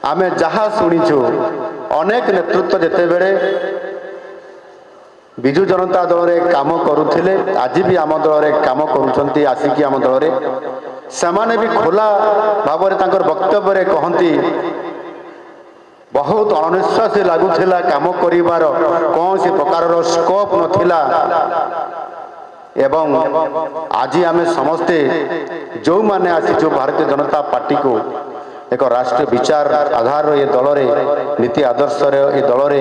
आमे जहाँ शुणीचु अनेक नेतृत्व जिते बेले विजु जनता दल रे काम करुथिले आज भी आम दल रे काम करुछंती आसिकी आम दल रे सेमाने भी खोला भाव रे तांकर वक्तव्य रे कहंती बहुत अनिश्वासी लगुला काम करिवार कौन सी प्रकार स्कोप नथिला एवं आज आमे समस्ते जो माने आसीचु भारतीय जनता पार्टी को एक राष्ट्रीय विचार आधार ये दल रे नीति आदर्श ये दल रे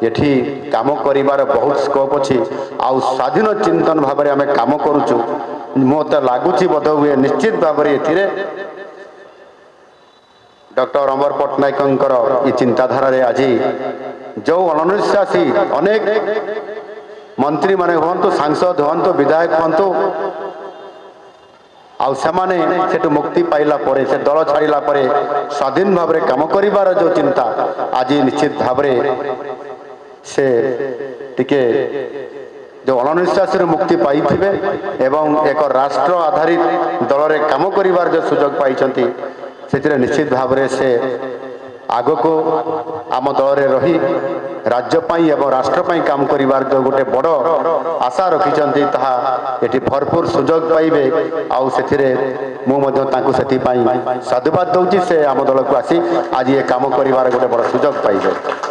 एठी काम करिवार बहुत स्कोप अच्छी आउ स्वाधीन चिंतन भाव में आम काम करुचु मत लगुच बोध हुए निश्चित भाव में डॉक्टर अमर पट्टनायक ये चिंताधारा रे आज जो अनिश्वासी अनेक मंत्री माने हूँ सांसद हूँ विधायक हूँ आउ सेमाने सेठु मुक्ति पाइला परे से दल छाड़िला परे स्वाधीन भाव में काम करिवार जो चिंता आज निश्चित भाव से टिके जो अनिश्वास मुक्ति पाई एवं एक राष्ट्र आधारित दल रे काम करिवार जो सुजोग पाई से निश्चित भाव से आग को आम दल रे रही राज्यपाई एवं राष्ट्रपाई काम करिवार जो गोटे बड़ आशा रखिंट ये भरपूर सुजोग पाइबे आउ से साधुवाद दौची से आम दल को आसी आज ये काम करिवार गोटे बड़ सुजोग पाइबे।